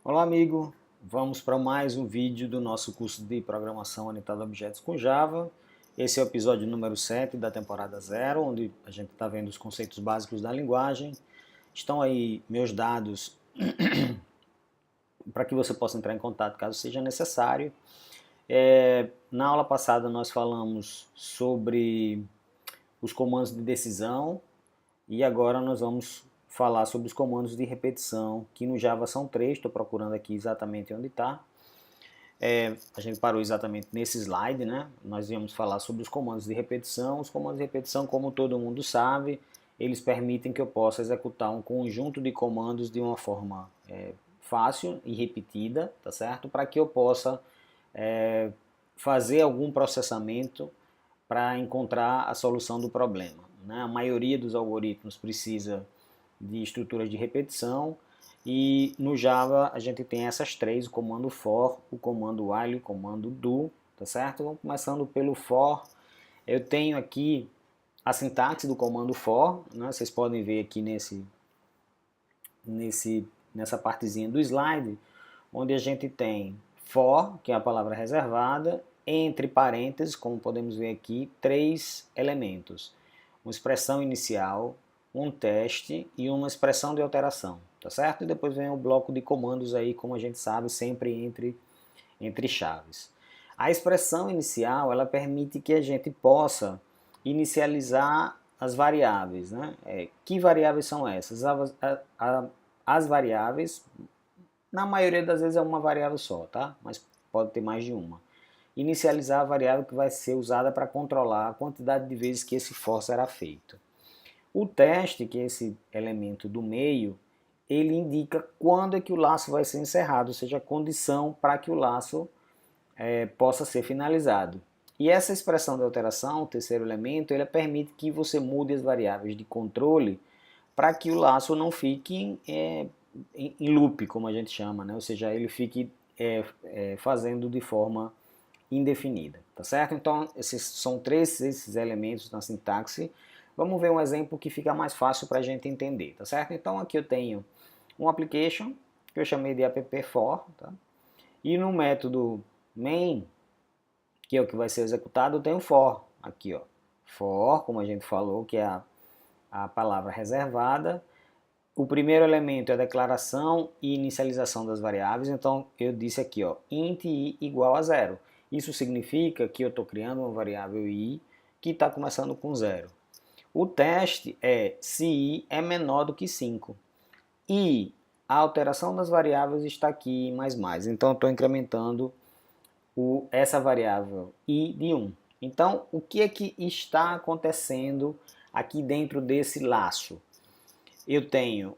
Olá, amigo! Vamos para mais um vídeo do nosso curso de Programação Orientada a Objetos com Java. Esse é o episódio número 7 da temporada 0, onde a gente está vendo os conceitos básicos da linguagem. Estão aí meus dados para que você possa entrar em contato caso seja necessário. Na aula passada nós falamos sobre os comandos de decisão e agora nós vamos falar sobre os comandos de repetição, que no Java são 3, estou procurando aqui exatamente onde está. A gente parou exatamente nesse slide, né? Nós íamos falar sobre os comandos de repetição. Os comandos de repetição, como todo mundo sabe, eles permitem que eu possa executar um conjunto de comandos de uma forma fácil e repetida, tá certo? Para que eu possa fazer algum processamento para encontrar a solução do problema, né? A maioria dos algoritmos precisa de estruturas de repetição e no Java a gente tem essas três: o comando for, o comando while e o comando do, tá certo? Vamos começando pelo for. Eu tenho aqui a sintaxe do comando for, né? Vocês podem ver aqui nessa partezinha do slide, onde a gente tem for, que é a palavra reservada, entre parênteses, como podemos ver aqui, três elementos: uma expressão inicial, um teste e uma expressão de alteração, tá certo? E depois vem o bloco de comandos aí, como a gente sabe, sempre entre chaves. A expressão inicial, ela permite que a gente possa inicializar as variáveis, né? Que variáveis são essas? As variáveis, na maioria das vezes é uma variável só, tá? Mas pode ter mais de uma. Inicializar a variável que vai ser usada para controlar a quantidade de vezes que esse for será feito. O teste, que é esse elemento do meio, ele indica quando é que o laço vai ser encerrado, ou seja, a condição para que o laço possa ser finalizado. E essa expressão de alteração, o terceiro elemento, ele permite que você mude as variáveis de controle para que o laço não fique em loop, como a gente chama, né? Ou seja, ele fique fazendo de forma indefinida, tá certo? Então, esses são esses elementos na sintaxe. Vamos ver um exemplo que fica mais fácil para a gente entender, tá certo? Então, aqui eu tenho um application que eu chamei de app_for, tá? E no método main, que é o que vai ser executado, eu tenho for, aqui ó, for, como a gente falou, que é a palavra reservada. O primeiro elemento é a declaração e inicialização das variáveis, então eu disse aqui, ó, int i igual a 0. Isso significa que eu estou criando uma variável i que está começando com 0. O teste é se i é menor do que 5. E a alteração das variáveis está aqui em mais. Então eu estou incrementando essa variável i de 1. Então o que é que está acontecendo aqui dentro desse laço? Eu tenho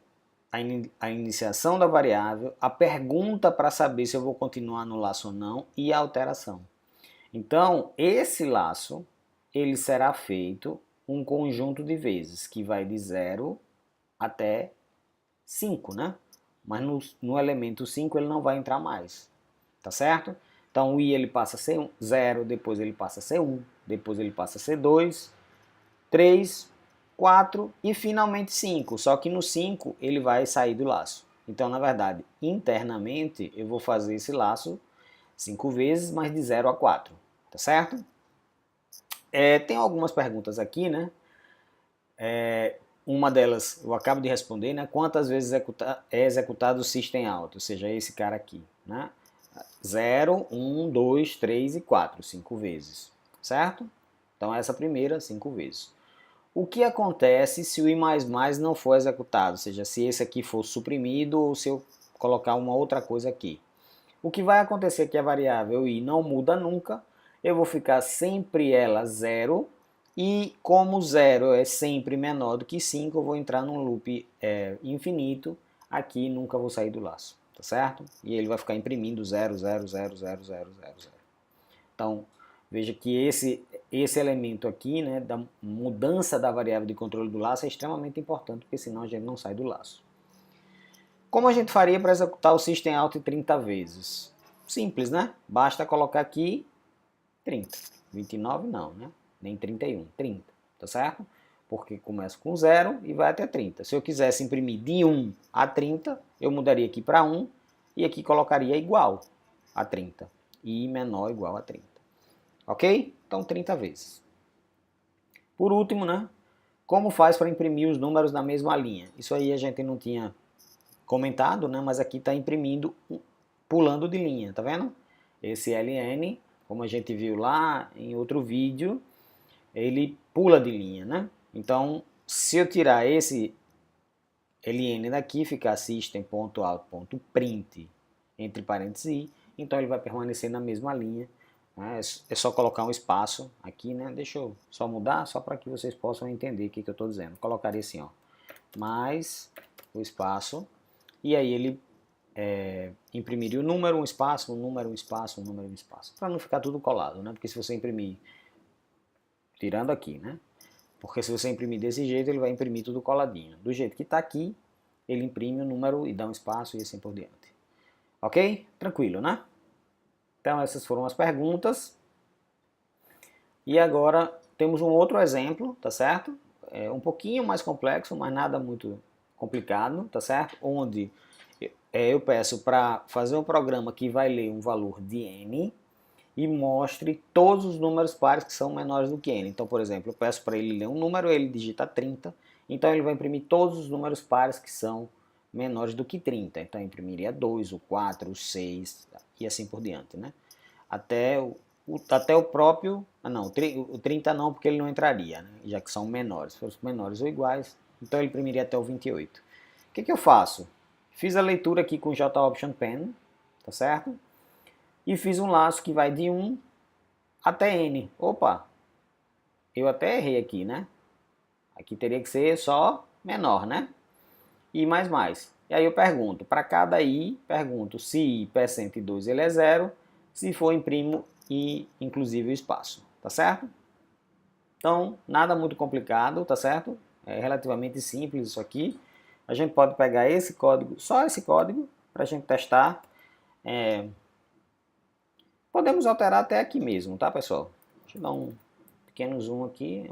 a iniciação da variável, a pergunta para saber se eu vou continuar no laço ou não e a alteração. Então, esse laço, ele será feito um conjunto de vezes, que vai de 0 até 5, né? Mas no elemento 5 ele não vai entrar mais, tá certo? Então o i ele passa a ser 0, depois ele passa a ser 1, depois ele passa a ser 2, 3, 4 e finalmente 5. Só que no 5 ele vai sair do laço. Então, na verdade, internamente eu vou fazer esse laço 5 vezes, mas de 0 a 4. Tá certo? Tem algumas perguntas aqui, né? Uma delas eu acabo de responder, né? Quantas vezes é executado o system out? Ou seja, esse cara aqui, né? 0, 1, 2, 3 e 4, 5 vezes. Certo? Então essa primeira, 5 vezes. O que acontece se o i++ não for executado? Ou seja, se esse aqui for suprimido ou se eu colocar uma outra coisa aqui. O que vai acontecer é que a variável i não muda nunca, eu vou ficar sempre ela 0, e como 0 é sempre menor do que 5, eu vou entrar num loop infinito, aqui nunca vou sair do laço, tá certo? E ele vai ficar imprimindo 0, 0, 0, 0, 0, 0, 0. Então, veja que esse elemento aqui, né, da mudança da variável de controle do laço é extremamente importante, porque senão a gente não sai do laço. Como a gente faria para executar o system out 30 vezes? Simples, né? Basta colocar aqui 30. 29 não, né? Nem 31, 30, tá certo? Porque começa com 0 e vai até 30. Se eu quisesse imprimir de 1 a 30, eu mudaria aqui para 1 e aqui colocaria igual a 30, e menor ou igual a 30. Ok? Então 30 vezes. Por último, né? Como faz para imprimir os números na mesma linha? Isso aí a gente não tinha comentado, né? Mas aqui está imprimindo, pulando de linha, tá vendo? Esse ln, como a gente viu lá em outro vídeo, ele pula de linha, né? Então, se eu tirar esse ln daqui, ficar system.out.print entre parênteses i, então ele vai permanecer na mesma linha. Né? É só colocar um espaço aqui, né? Deixa eu só mudar, só para que vocês possam entender o que eu estou dizendo. Colocaria assim, ó, mais o espaço, e aí ele imprimiria o número, um espaço, um número, um espaço, um número, um espaço, para não ficar tudo colado, né? Porque se você imprimir, tirando aqui, né? Porque se você imprimir desse jeito, ele vai imprimir tudo coladinho. Do jeito que está aqui, ele imprime o número e dá um espaço e assim por diante. Ok? Tranquilo, né? Então essas foram as perguntas. E agora temos um outro exemplo, tá certo? É um pouquinho mais complexo, mas nada muito complicado, tá certo? Onde eu peço para fazer um programa que vai ler um valor de n e mostre todos os números pares que são menores do que n. Então, por exemplo, eu peço para ele ler um número, ele digita 30, então ele vai imprimir todos os números pares que são menores do que 30. Então, eu imprimiria 2, o 4, o 6 e assim por diante, né? Até o próprio... não, o 30 não, porque ele não entraria, né? Já que são menores. Se fossem menores ou iguais, então ele imprimiria até o 28. O que eu faço? Fiz a leitura aqui com JOption Pen, tá certo? E fiz um laço que vai de 1 até n. Opa, eu até errei aqui, né? Aqui teria que ser só menor, né? I mais mais. E aí eu pergunto, para cada i, pergunto se i percento 2 ele é 0, se for imprimo i inclusive o espaço, tá certo? Então, nada muito complicado, tá certo? É relativamente simples isso aqui. A gente pode pegar esse código, só esse código, para a gente testar. Podemos alterar até aqui mesmo, tá, pessoal? Deixa eu dar um pequeno zoom aqui.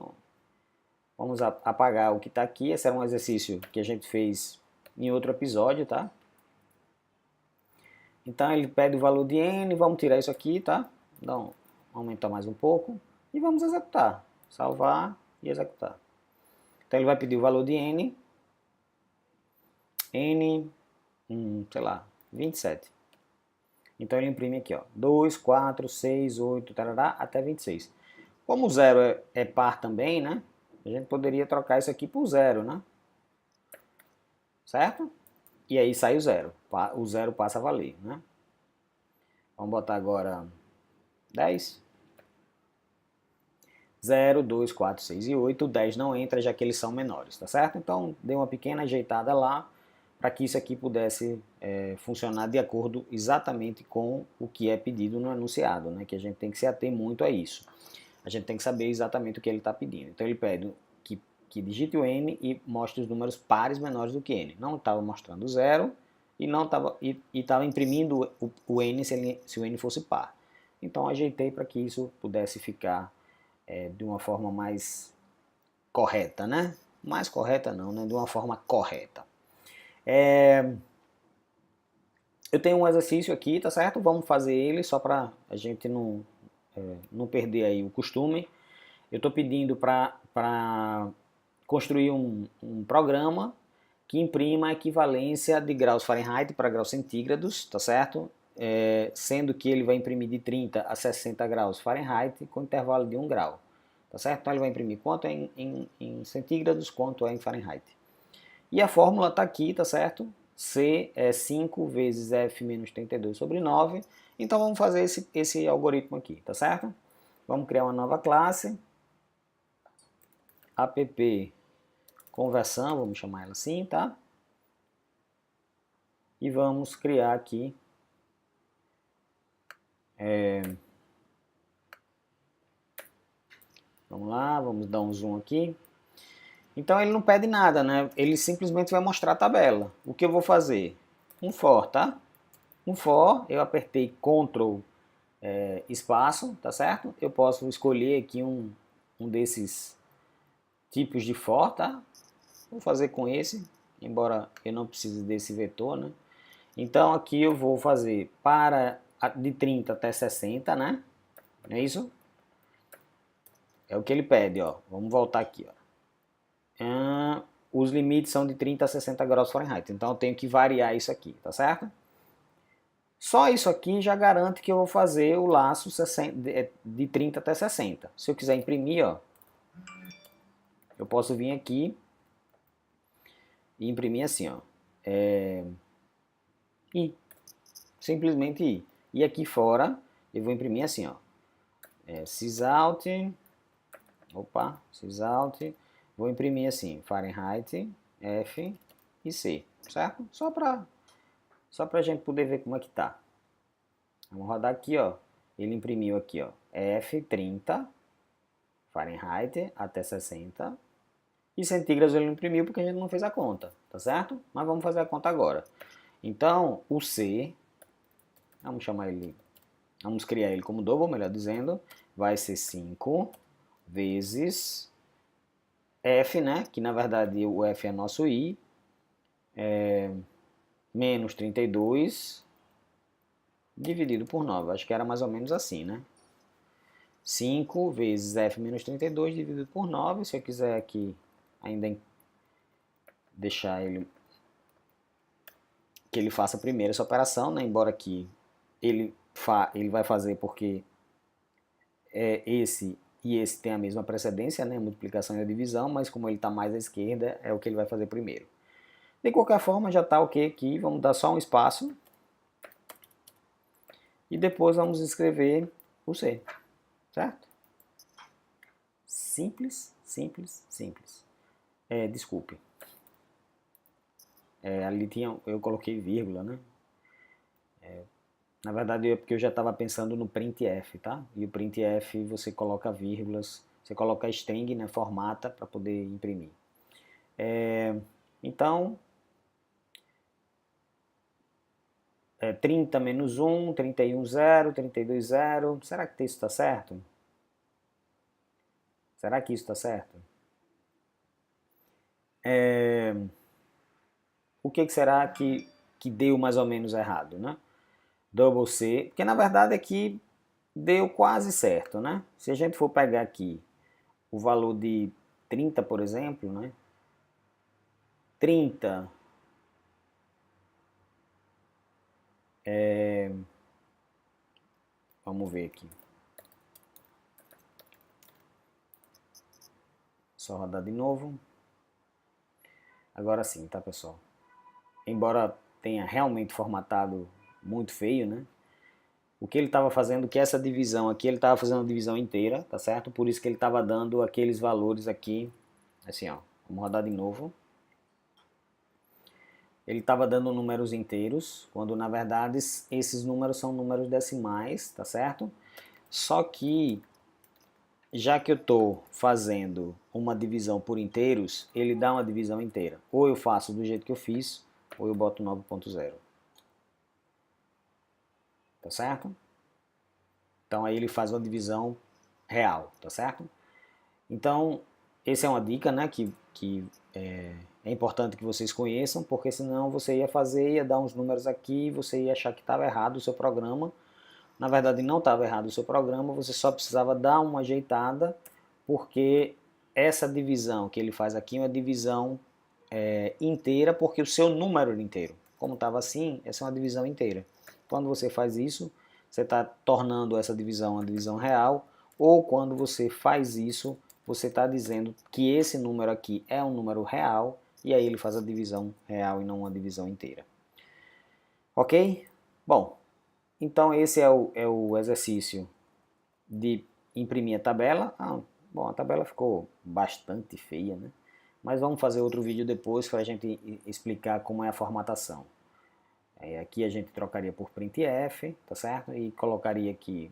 Vamos apagar o que está aqui. Esse era um exercício que a gente fez em outro episódio, tá? Então ele pede o valor de n, vamos tirar isso aqui, tá? Então, aumentar mais um pouco e vamos executar. Salvar e executar. Então ele vai pedir o valor de n, sei lá, 27. Então ele imprime aqui, ó, 2, 4, 6, 8, tarará, até 26. Como o 0 é par também, né? A gente poderia trocar isso aqui por 0, né? Certo? E aí sai o 0. O 0 passa a valer, né? Vamos botar agora 10. 0, 2, 4, 6 e 8. O 10 não entra, já que eles são menores, tá certo? Então, dei uma pequena ajeitada lá para que isso aqui pudesse funcionar de acordo exatamente com o que é pedido no enunciado, né? Que a gente tem que se ater muito a isso. A gente tem que saber exatamente o que ele está pedindo. Então, ele pede que digite o n e mostre os números pares menores do que n. Não estava mostrando 0 e estava imprimindo o n se o n fosse par. Então, ajeitei para que isso pudesse ficar de uma forma mais correta, né? Mais correta não, né? De uma forma correta. Eu tenho um exercício aqui, tá certo? Vamos fazer ele só para a gente não perder aí o costume. Eu estou pedindo para construir um programa que imprima a equivalência de graus Fahrenheit para graus centígrados, tá certo? Sendo que ele vai imprimir de 30 a 60 graus Fahrenheit com intervalo de 1 grau, tá certo? Então ele vai imprimir quanto em centígrados, quanto em Fahrenheit. E a fórmula está aqui, tá certo? C é 5 vezes F menos 32 sobre 9. Então vamos fazer esse algoritmo aqui, tá certo? Vamos criar uma nova classe, app conversão, vamos chamar ela assim, tá? E vamos criar aqui vamos lá, vamos dar um zoom aqui. Então ele não pede nada, né? Ele simplesmente vai mostrar a tabela. O que eu vou fazer? Um for, tá? Um for, eu apertei Ctrl espaço, tá certo? Eu posso escolher aqui um desses tipos de for, tá? Vou fazer com esse, embora eu não precise desse vetor, né? Então aqui eu vou fazer de 30 até 60, né? É isso? É o que ele pede, ó. Vamos voltar aqui, ó. Os limites são de 30 a 60 graus Fahrenheit, então eu tenho que variar isso aqui, tá certo? Só isso aqui já garante que eu vou fazer o laço de 30 até 60. Se eu quiser imprimir, ó, eu posso vir aqui e imprimir assim, ó. I. Simplesmente I. E aqui fora eu vou imprimir assim, ó. Sysout. Opa, Sysout. Vou imprimir assim, Fahrenheit, F e C, certo? Só pra gente poder ver como é que tá. Vamos rodar aqui, ó. Ele imprimiu aqui, ó, F30, Fahrenheit até 60. E centígrados ele não imprimiu porque a gente não fez a conta, tá certo? Mas vamos fazer a conta agora. Então, o C, vamos criar ele como double, melhor dizendo, vai ser 5 vezes F, né? Que na verdade o F é nosso I, menos 32 dividido por 9. Acho que era mais ou menos assim, né? 5 vezes F menos 32 dividido por 9. Se eu quiser aqui ainda deixar ele que ele faça primeiro essa operação, né? Embora aqui ele vai fazer porque esse e esse tem a mesma precedência, né? Multiplicação e a divisão, mas como ele está mais à esquerda, é o que ele vai fazer primeiro. De qualquer forma, já está ok aqui. Vamos dar só um espaço. E depois vamos escrever o C, certo? Simples, simples, simples. Desculpe. Ali eu coloquei vírgula, né? Na verdade é porque eu já estava pensando no printf, tá? E o printf você coloca vírgulas, você coloca string, né? Formata para poder imprimir. Então, 30 menos 1, 31, 0, 32, 0. Será que isso está certo? Será que isso está certo? O que será que deu mais ou menos errado, né? Double C, porque na verdade aqui deu quase certo, né? Se a gente for pegar aqui o valor de 30, por exemplo, né? 30 vamos ver aqui. Só rodar de novo. Agora sim, tá, pessoal? Embora tenha realmente formatado muito feio, né? O que ele estava fazendo, que essa divisão aqui, ele estava fazendo a divisão inteira, tá certo? Por isso que ele estava dando aqueles valores aqui, assim, ó. Vamos rodar de novo. Ele estava dando números inteiros, quando na verdade esses números são números decimais, tá certo? Só que, já que eu estou fazendo uma divisão por inteiros, ele dá uma divisão inteira. Ou eu faço do jeito que eu fiz, ou eu boto 9.0. Tá certo? Então aí ele faz uma divisão real, tá certo? Então, essa é uma dica, né, que é importante que vocês conheçam, porque senão você ia fazer, ia dar uns números aqui, você ia achar que estava errado o seu programa. Na verdade, não estava errado o seu programa, você só precisava dar uma ajeitada, porque essa divisão que ele faz aqui é uma divisão inteira, porque o seu número era inteiro. Como estava assim, essa é uma divisão inteira. Quando você faz isso, você está tornando essa divisão uma divisão real, ou quando você faz isso, você está dizendo que esse número aqui é um número real, e aí ele faz a divisão real e não uma divisão inteira. Ok? Bom, então esse é o exercício de imprimir a tabela. Bom, a tabela ficou bastante feia, né? Mas vamos fazer outro vídeo depois para a gente explicar como é a formatação. Aqui a gente trocaria por printf, tá certo? E colocaria aqui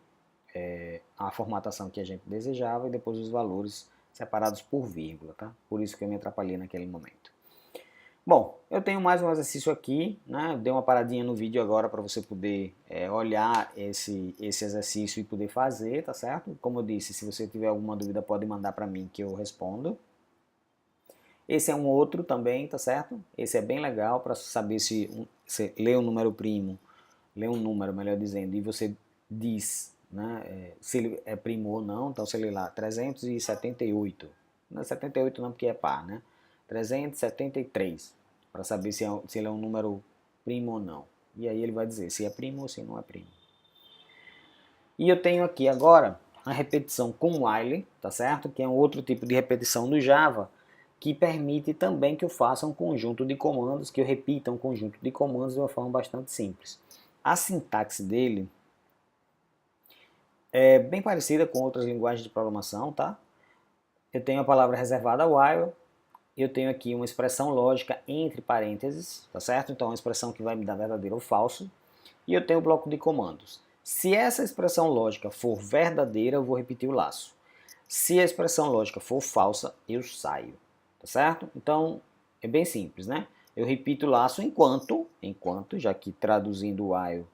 a formatação que a gente desejava e depois os valores separados por vírgula, tá? Por isso que eu me atrapalhei naquele momento. Bom, eu tenho mais um exercício aqui, né? Dei uma paradinha no vídeo agora para você poder olhar esse exercício e poder fazer, tá certo? Como eu disse, se você tiver alguma dúvida pode mandar para mim que eu respondo. Esse é um outro também, tá certo? Esse é bem legal para saber se você lê um número primo, lê um número, melhor dizendo, e você diz, né, se ele é primo ou não, então você lê lá 378, não é 78 não porque é par, né, 373, para saber se ele é um número primo ou não. E aí ele vai dizer se é primo ou se não é primo. E eu tenho aqui agora a repetição com while, tá certo? Que é um outro tipo de repetição do Java, que permite também que eu faça um conjunto de comandos, que eu repita um conjunto de comandos de uma forma bastante simples. A sintaxe dele é bem parecida com outras linguagens de programação, tá? Eu tenho a palavra reservada while, eu tenho aqui uma expressão lógica entre parênteses, tá certo? Então é uma expressão que vai me dar verdadeiro ou falso. E eu tenho o bloco de comandos. Se essa expressão lógica for verdadeira, eu vou repetir o laço. Se a expressão lógica for falsa, eu saio, tá certo? Então, é bem simples, né? Eu repito o laço enquanto, já que traduzindo o while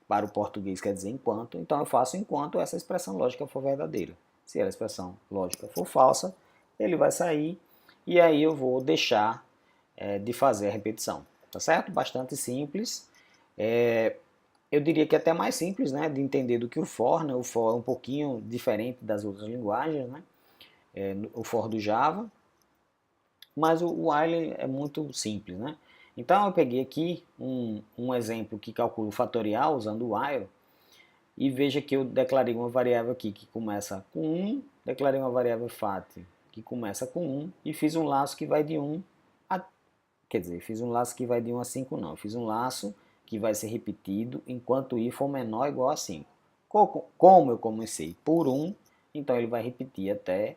para o português quer dizer enquanto, então eu faço enquanto essa expressão lógica for verdadeira. Se a expressão lógica for falsa, ele vai sair e aí eu vou deixar de fazer a repetição, tá certo? Bastante simples. Eu diria que é até mais simples, né, de entender do que o for, né? O for é um pouquinho diferente das outras linguagens, né? O for do Java, mas o while é muito simples, né? Então eu peguei aqui um exemplo que calcula o fatorial usando o while, e veja que eu declarei uma variável aqui que começa com 1, declarei uma variável fat que começa com 1 e fiz um laço que vai de 1 a... Quer dizer, fiz um laço que vai de 1 a 5 não, eu fiz um laço que vai ser repetido enquanto i for menor ou igual a 5. Como eu comecei por 1, então ele vai repetir até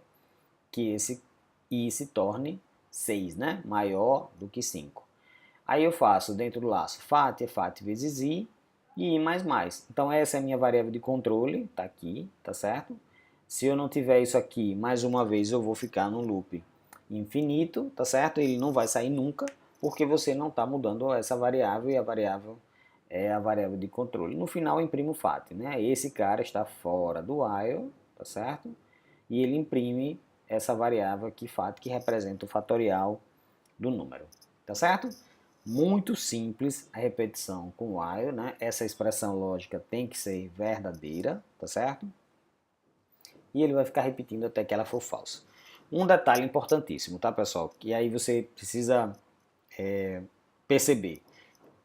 que esse i se torne 6, né? Maior do que 5. Aí eu faço dentro do laço fat é fat vezes i e i mais mais. Então essa é a minha variável de controle, tá aqui, tá certo? Se eu não tiver isso aqui, mais uma vez eu vou ficar no loop infinito, tá certo? Ele não vai sair nunca, porque você não está mudando essa variável e a variável é a variável de controle. No final eu imprimo o fat, né? Esse cara está fora do while, tá certo? E ele imprime essa variável aqui, fat, que representa o fatorial do número, tá certo? Muito simples a repetição com while, né? Essa expressão lógica tem que ser verdadeira, tá certo? E ele vai ficar repetindo até que ela for falsa. Um detalhe importantíssimo, tá, pessoal? Que aí você precisa perceber.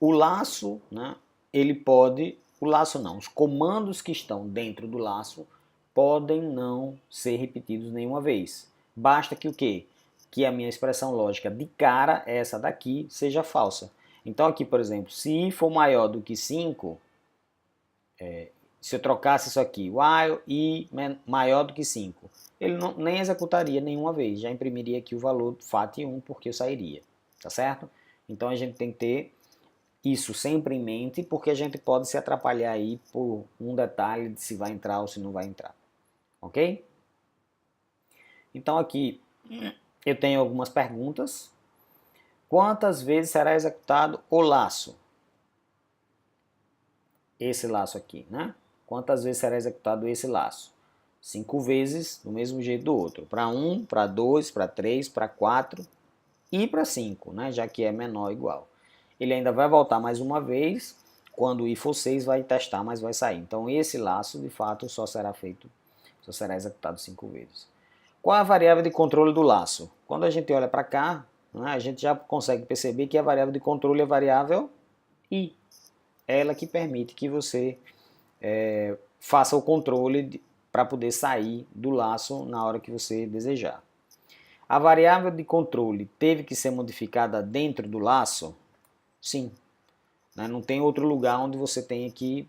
O laço, né? Ele pode... O laço não. Os comandos que estão dentro do laço podem não ser repetidos nenhuma vez. Basta que o quê? Que a minha expressão lógica de cara, essa daqui, seja falsa. Então aqui, por exemplo, se i for maior do que 5, se eu trocasse isso aqui, while i maior do que 5, ele não, nem executaria nenhuma vez, já imprimiria aqui o valor fat 1 porque eu sairia, tá certo? Então a gente tem que ter isso sempre em mente, porque a gente pode se atrapalhar aí por um detalhe de se vai entrar ou se não vai entrar, ok? Então aqui eu tenho algumas perguntas. Quantas vezes será executado o laço? Esse laço aqui, né? Quantas vezes será executado esse laço? 5 vezes, do mesmo jeito do outro. Para 1, para 2, para 3, para 4 e para 5, né? Já que é menor ou igual. Ele ainda vai voltar mais uma vez, quando o i for 6 vai testar, mas vai sair. Então esse laço, de fato, só será executado 5 vezes. Qual é a variável de controle do laço? Quando a gente olha para cá, né, a gente já consegue perceber que a variável de controle é a variável i. Ela que permite que você faça o controle para poder sair do laço na hora que você desejar. A variável de controle teve que ser modificada dentro do laço? Sim. Não tem outro lugar onde você tenha que,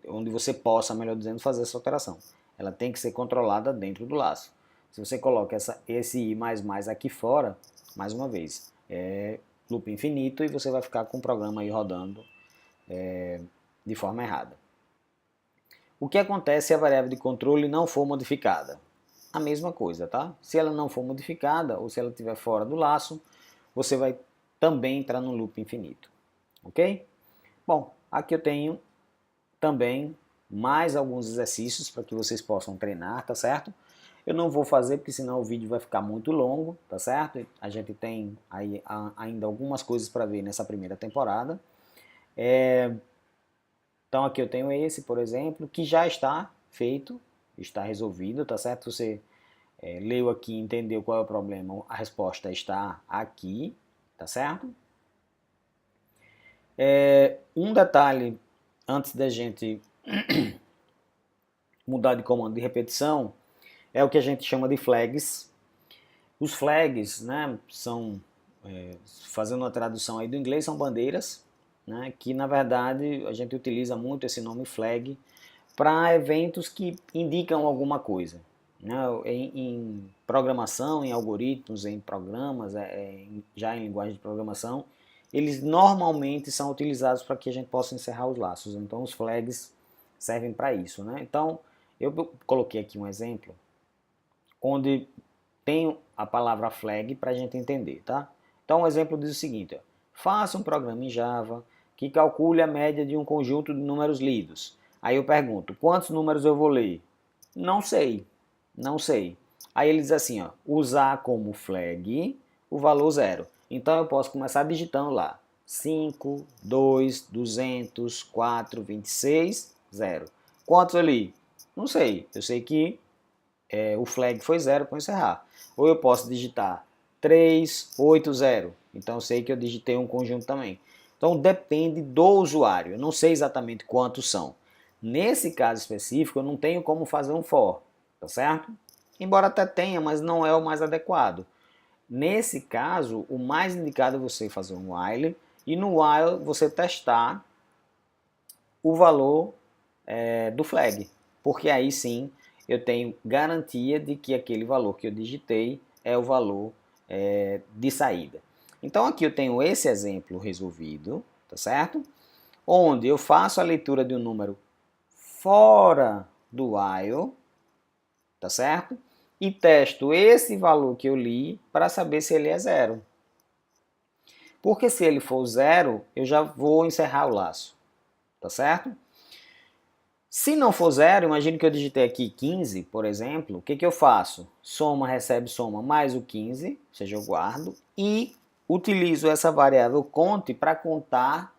onde você possa, melhor dizendo, fazer essa alteração. Ela tem que ser controlada dentro do laço. Se você coloca esse i mais aqui fora, mais uma vez, é loop infinito e você vai ficar com o programa aí rodando de forma errada. O que acontece se a variável de controle não for modificada? A mesma coisa, tá? Se ela não for modificada ou se ela estiver fora do laço, você vai também entrar no loop infinito, ok? Bom, aqui eu tenho também mais alguns exercícios para que vocês possam treinar, tá certo? Eu não vou fazer porque senão o vídeo vai ficar muito longo, tá certo? A gente tem aí ainda algumas coisas para ver nessa primeira temporada. Então aqui eu tenho esse, por exemplo, que já está feito, está resolvido, tá certo? Você leu aqui, entendeu qual é o problema, a resposta está aqui, tá certo? Um detalhe antes da gente mudar de comando de repetição é o que a gente chama de flags. Os flags, né, são, fazendo uma tradução aí do inglês, são bandeiras, né, que na verdade a gente utiliza muito esse nome flag para eventos que indicam alguma coisa. Né? Em programação, em algoritmos, em programas, já em linguagem de programação, eles normalmente são utilizados para que a gente possa encerrar os laços. Então os flags servem para isso. Né? Então eu coloquei aqui um exemplo onde tenho a palavra flag para a gente entender. Tá? Então o exemplo diz o seguinte: ó, faça um programa em Java que calcule a média de um conjunto de números lidos. Aí eu pergunto, quantos números eu vou ler? Não sei, não sei. Aí ele diz assim, ó, usar como flag o valor 0. Então eu posso começar digitando lá, 5, 2, 200, 4, 26, 0. Quantos eu li? Não sei, eu sei que o flag foi 0 para encerrar. Ou eu posso digitar 3, 8, 0. Então eu sei que eu digitei um conjunto também. Então depende do usuário, eu não sei exatamente quantos são. Nesse caso específico, eu não tenho como fazer um for, tá certo? Embora até tenha, mas não é o mais adequado. Nesse caso, o mais indicado é você fazer um while e no while você testar o valor do flag, porque aí sim eu tenho garantia de que aquele valor que eu digitei é o valor de saída. Então aqui eu tenho esse exemplo resolvido, tá certo? Onde eu faço a leitura de um número fora do while, tá certo? E testo esse valor que eu li para saber se ele é 0. Porque se ele for 0, eu já vou encerrar o laço, tá certo? Se não for 0, imagine que eu digitei aqui 15, por exemplo, o que, que eu faço? Soma, recebe, soma mais o 15, ou seja, eu guardo, e utilizo essa variável conte para contar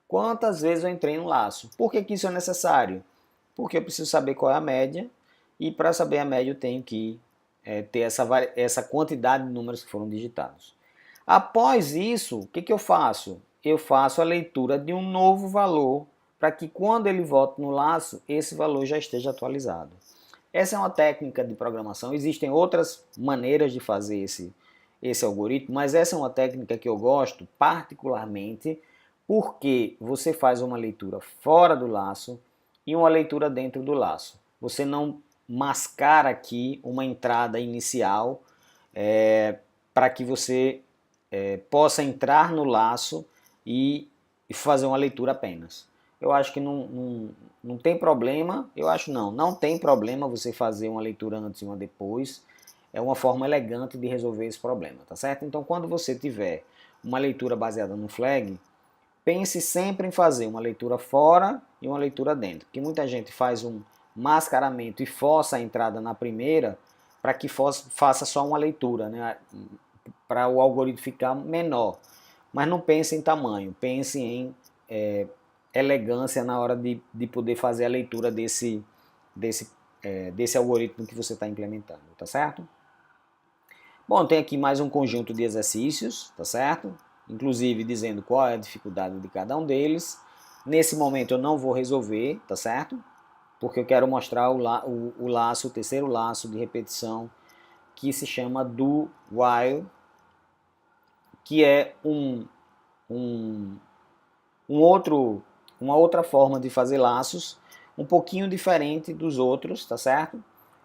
quantas vezes eu entrei no laço. Por que, que isso é necessário? Porque eu preciso saber qual é a média, e para saber a média eu tenho que ter essa quantidade de números que foram digitados. Após isso, o que, que eu faço? Eu faço a leitura de um novo valor para que quando ele volte no laço, esse valor já esteja atualizado. Essa é uma técnica de programação, existem outras maneiras de fazer esse algoritmo, mas essa é uma técnica que eu gosto particularmente porque você faz uma leitura fora do laço e uma leitura dentro do laço. Você não mascara aqui uma entrada inicial para que você possa entrar no laço e fazer uma leitura apenas. Eu acho que não tem problema, eu acho não tem problema você fazer uma leitura antes e uma depois, é uma forma elegante de resolver esse problema, tá certo? Então quando você tiver uma leitura baseada no flag, pense sempre em fazer uma leitura fora e uma leitura dentro, porque muita gente faz um mascaramento e força a entrada na primeira para que faça só uma leitura, né? Para o algoritmo ficar menor. Mas não pense em tamanho, pense em elegância na hora de poder fazer a leitura desse algoritmo que você está implementando, tá certo? Bom, tem aqui mais um conjunto de exercícios, tá certo? Inclusive dizendo qual é a dificuldade de cada um deles. Nesse momento eu não vou resolver, tá certo? Porque eu quero mostrar o laço, o terceiro laço de repetição, que se chama do while, que é um uma outra forma de fazer laços, um pouquinho diferente dos outros, tá certo?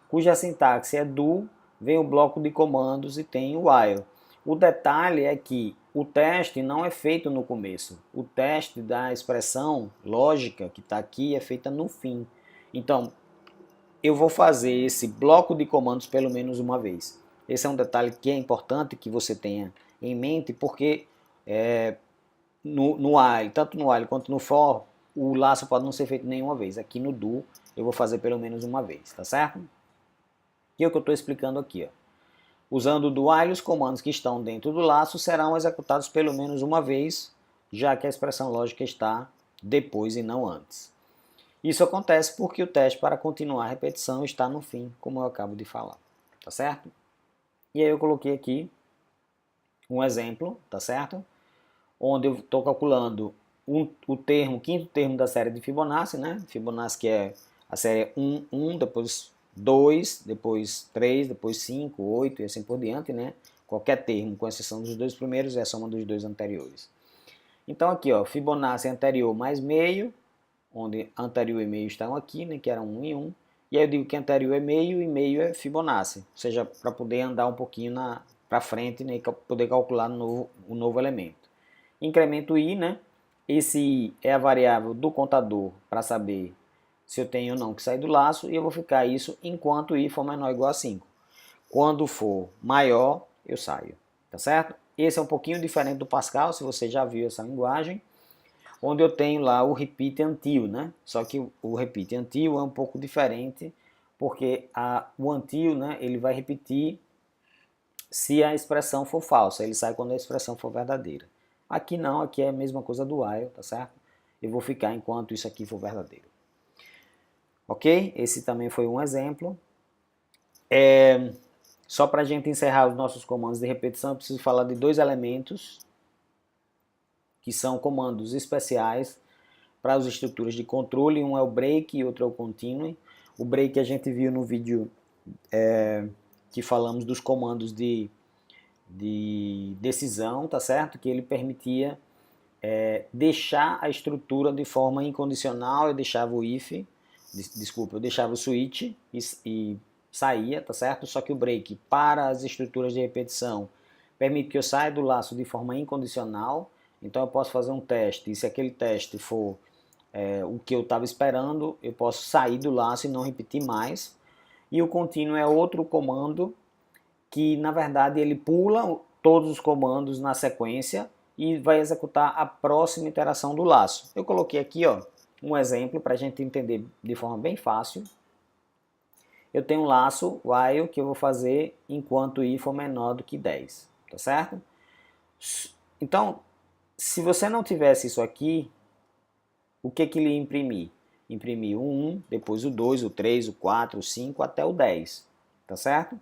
Cuja sintaxe é do, vem o bloco de comandos e tem o while. O detalhe é que o teste não é feito no começo. O teste da expressão lógica que está aqui é feita no fim. Então, eu vou fazer esse bloco de comandos pelo menos uma vez. Esse é um detalhe que é importante que você tenha em mente, porque no while, tanto no while quanto no for, o laço pode não ser feito nenhuma vez. Aqui no do, eu vou fazer pelo menos uma vez, tá certo? E é o que eu estou explicando aqui, ó. Usando o do while, os comandos que estão dentro do laço serão executados pelo menos uma vez, já que a expressão lógica está depois e não antes. Isso acontece porque o teste para continuar a repetição está no fim, como eu acabo de falar, tá certo? E aí eu coloquei aqui um exemplo, tá certo? Onde eu estou calculando o quinto termo da série de Fibonacci, né? Fibonacci que é a série 1, 1, depois 2, depois 3, depois 5, 8 e assim por diante, né? Qualquer termo, com exceção dos dois primeiros, é a soma dos dois anteriores. Então aqui, ó, Fibonacci anterior mais meio, onde anterior e meio estão aqui, né? Que era 1 e 1. E aí eu digo que anterior é meio e meio é Fibonacci, ou seja, para poder andar um pouquinho para frente, né? E poder calcular o novo elemento. Incremento I, né? Esse I é a variável do contador para saber se eu tenho ou não que sair do laço, e eu vou ficar isso enquanto I for menor ou igual a 5. Quando for maior, eu saio, tá certo? Esse é um pouquinho diferente do Pascal, se você já viu essa linguagem, onde eu tenho lá o repeat until, né? Só que o repeat until é um pouco diferente, porque o until, né, ele vai repetir se a expressão for falsa, ele sai quando a expressão for verdadeira. Aqui não, aqui é a mesma coisa do while, tá certo? Eu vou ficar enquanto isso aqui for verdadeiro. Ok? Esse também foi um exemplo. Só para a gente encerrar os nossos comandos de repetição, eu preciso falar de dois elementos, que são comandos especiais para as estruturas de controle. Um é o break e outro é o continue. O break a gente viu no vídeo que falamos dos comandos de decisão, tá certo? Que ele permitia deixar a estrutura de forma incondicional. Eu deixava o if, eu deixava o switch e saía, tá certo? Só que o break para as estruturas de repetição permite que eu saia do laço de forma incondicional. Então eu posso fazer um teste, e se aquele teste for o que eu estava esperando, eu posso sair do laço e não repetir mais. E o contínuo é outro comando que, na verdade, ele pula todos os comandos na sequência e vai executar a próxima iteração do laço. Eu coloquei aqui, ó, um exemplo para a gente entender de forma bem fácil. Eu tenho um laço while que eu vou fazer enquanto i for menor do que 10, tá certo? Então, se você não tivesse isso aqui, o que ele ia imprimir? Imprimir o 1, depois o 2, o 3, o 4, o 5, até o 10, tá certo?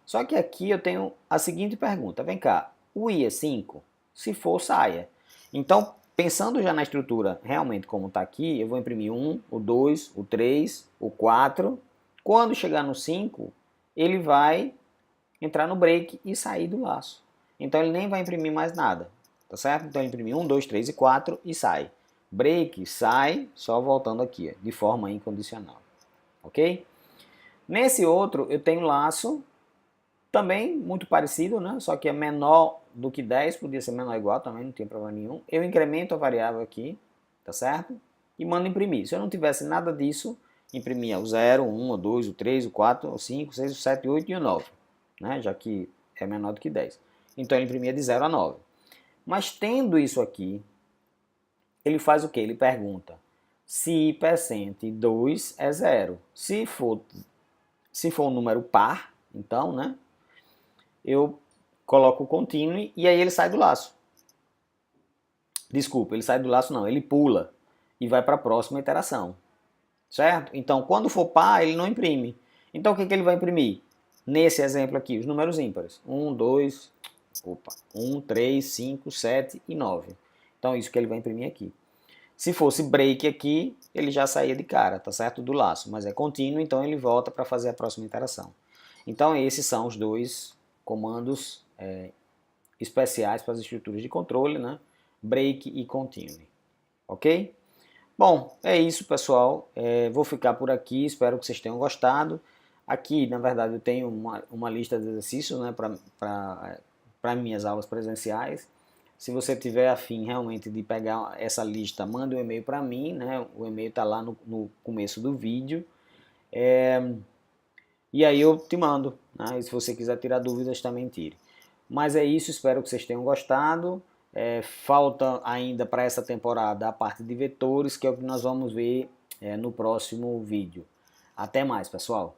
Só que aqui eu tenho a seguinte pergunta, vem cá, o i é 5? Se for, saia. Então, pensando já na estrutura realmente como está aqui, eu vou imprimir 1, o 2, o 3, o 4. Quando chegar no 5, ele vai entrar no break e sair do laço. Então ele nem vai imprimir mais nada, tá certo? Então ele imprime 1, 2, 3 e 4 e sai. Break, sai, só voltando aqui, de forma incondicional, ok? Nesse outro eu tenho laço, também muito parecido, né? Só que é menor do que 10, podia ser menor ou igual, também não tem problema nenhum. Eu incremento a variável aqui, tá certo? E mando imprimir. Se eu não tivesse nada disso, imprimia o 0, o 1, o 2, o 3, o 4, o 5, o 6, o 7, o 8 e o 9, né? Já que é menor do que 10. Então ele imprimia de 0 a 9. Mas tendo isso aqui, ele faz o quê? Ele pergunta se i percent 2 é 0. Se for um número par, então, né? Eu coloco o continue e aí ele sai do laço. Desculpa, ele sai do laço não, ele pula e vai para a próxima iteração. Certo? Então, quando for par, ele não imprime. Então, o que ele vai imprimir? Nesse exemplo aqui, os números ímpares. 1, 2, 1, 3, 5, 7 e 9. Então, isso que ele vai imprimir aqui. Se fosse break aqui, ele já saía de cara, tá certo? Do laço, mas é contínuo, então ele volta para fazer a próxima iteração. Então, esses são os dois comandos especiais para as estruturas de controle, né? Break e continue. Ok? Bom, é isso, pessoal. Vou ficar por aqui, espero que vocês tenham gostado. Aqui, na verdade, eu tenho uma lista de exercícios, né, para minhas aulas presenciais. Se você tiver afim realmente de pegar essa lista, manda um e-mail para mim, né? O e-mail está lá no começo do vídeo. E aí eu te mando, né? E se você quiser tirar dúvidas, também tire. Mas é isso, espero que vocês tenham gostado. Falta ainda para essa temporada a parte de vetores, que é o que nós vamos ver no próximo vídeo. Até mais, pessoal!